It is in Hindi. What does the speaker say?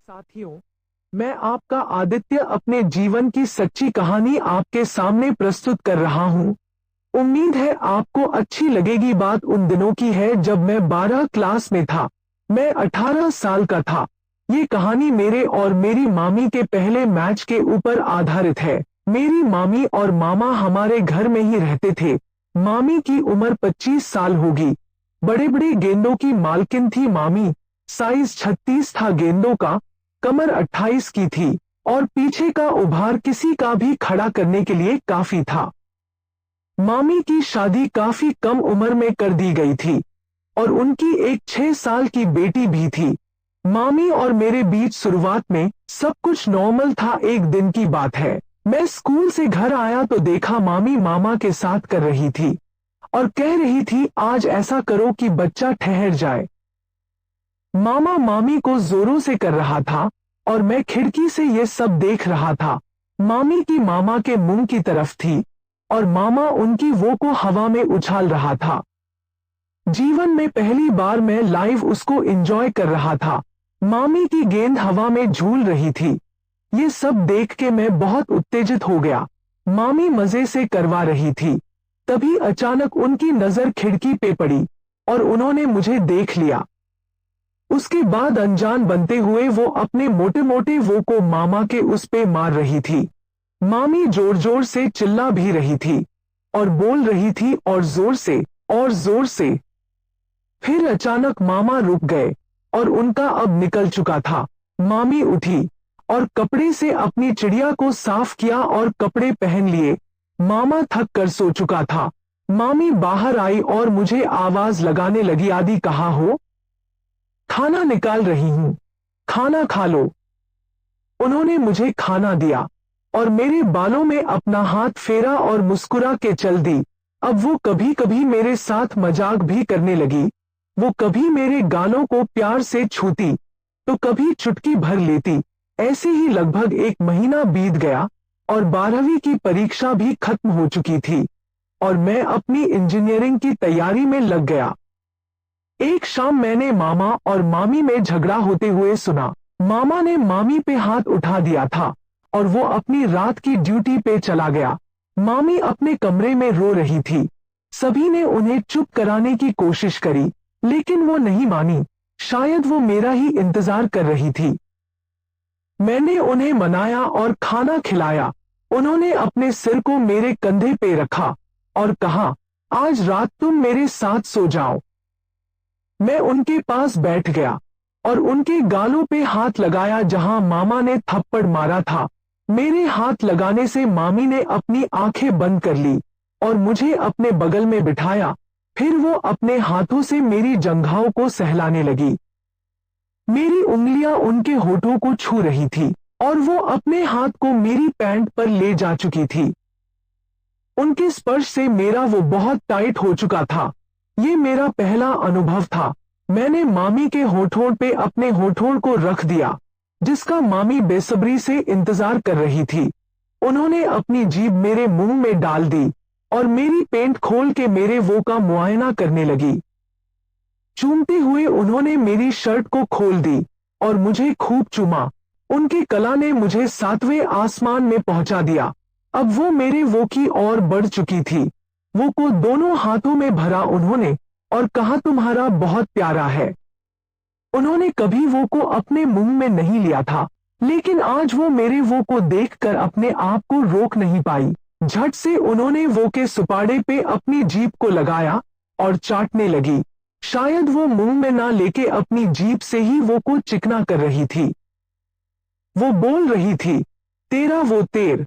साथियों, मैं आपका आदित्य अपने जीवन की सच्ची कहानी आपके सामने प्रस्तुत कर रहा हूं। उम्मीद है आपको अच्छी लगेगी। बात उन दिनों की है जब मैं 12 क्लास में था। मैं 18 साल का था। ये कहानी मेरे और मेरी मामी के पहले मैच के ऊपर आधारित है। मेरी मामी और मामा हमारे घर में ही रहते थे। मामी की उम्र 25 साल होगी। बड़े बड़े गेंदों की मालकिन थी मामी। साइज 36 था गेंदों का। कमर 28 की थी और पीछे का उभार किसी का भी खड़ा करने के लिए काफी था। मामी की शादी काफी कम उम्र में कर दी गई थी और उनकी एक 6 साल की बेटी भी थी। मामी और मेरे बीच शुरुआत में सब कुछ नॉर्मल था। एक दिन की बात है, मैं स्कूल से घर आया तो देखा मामी मामा के साथ कर रही थी और कह रही थी, आज ऐसा करो कि बच्चा ठहर जाए। मामा मामी को जोरों से कर रहा था और मैं खिड़की से ये सब देख रहा था। मामी की मामा के मुंह की तरफ थी और मामा उनकी वो को हवा में उछाल रहा था। जीवन में पहली बार मैं लाइव उसको एंजॉय कर रहा था। मामी की गेंद हवा में झूल रही थी। ये सब देख के मैं बहुत उत्तेजित हो गया। मामी मजे से करवा रही थी। तभी अचानक उनकी नजर खिड़की पे पड़ी और उन्होंने मुझे देख लिया। उसके बाद अनजान बनते हुए वो अपने मोटे मोटे वो को मामा के उस पे मार रही थी। मामी जोर जोर से चिल्ला भी रही थी और बोल रही थी और जोर से और जोर से। फिर अचानक मामा रुक गए और उनका अब निकल चुका था। मामी उठी और कपड़े से अपनी चिड़िया को साफ किया और कपड़े पहन लिए। मामा थक कर सो चुका था। मामी बाहर आई और मुझे आवाज लगाने लगी, आदि कहाँ हो? खाना निकाल रही हूं, खाना खा लो। उन्होंने मुझे खाना दिया और मेरे बालों में अपना हाथ फेरा और मुस्कुरा के चल दी। अब वो कभी कभी मेरे साथ मजाक भी करने लगी। वो कभी मेरे गालों को प्यार से छूती तो कभी चुटकी भर लेती। ऐसे ही लगभग 1 महीना बीत गया और 12वीं की परीक्षा भी खत्म हो चुकी थी और मैं अपनी इंजीनियरिंग की तैयारी में लग गया। एक शाम मैंने मामा और मामी में झगड़ा होते हुए सुना। मामा ने मामी पे हाथ उठा दिया था और वो अपनी रात की ड्यूटी पे चला गया। मामी अपने कमरे में रो रही थी। सभी ने उन्हें चुप कराने की कोशिश करी लेकिन वो नहीं मानी। शायद वो मेरा ही इंतजार कर रही थी। मैंने उन्हें मनाया और खाना खिलाया। उन्होंने अपने सिर को मेरे कंधे पे रखा और कहा, आज रात तुम मेरे साथ सो जाओ। मैं उनके पास बैठ गया और उनके गालों पे हाथ लगाया जहां मामा ने थप्पड़ मारा था। मेरे हाथ लगाने से मामी ने अपनी आंखें बंद कर ली और मुझे अपने बगल में बिठाया। फिर वो अपने हाथों से मेरी जंघाओं को सहलाने लगी। मेरी उंगलियां उनके होठों को छू रही थी और वो अपने हाथ को मेरी पैंट पर ले जा चुकी थी। उनके स्पर्श से मेरा वो बहुत टाइट हो चुका था। ये मेरा पहला अनुभव था। मैंने मामी के होठों पे अपने होठों को रख दिया जिसका मामी बेसब्री से इंतजार कर रही थी। उन्होंने अपनी जीभ मेरे मुंह में डाल दी और मेरी पेंट खोल के मेरे वो का मुआयना करने लगी। चूमते हुए उन्होंने मेरी शर्ट को खोल दी और मुझे खूब चूमा। उनकी कला ने मुझे 7वें आसमान में पहुंचा दिया। अब वो मेरे वो की ओर बढ़ चुकी थी। वो को दोनों हाथों में भरा उन्होंने और कहा, तुम्हारा बहुत प्यारा है। उन्होंने कभी वो को अपने मुंह में नहीं लिया था लेकिन आज वो मेरे वो को देखकर अपने आप को रोक नहीं पाई। झट से उन्होंने वो के सुपाड़े पे अपनी जीभ को लगाया और चाटने लगी। शायद वो मुंह में ना लेके अपनी जीभ से ही वो को चिकना कर रही थी। वो बोल रही थी, तेरा वो तेर।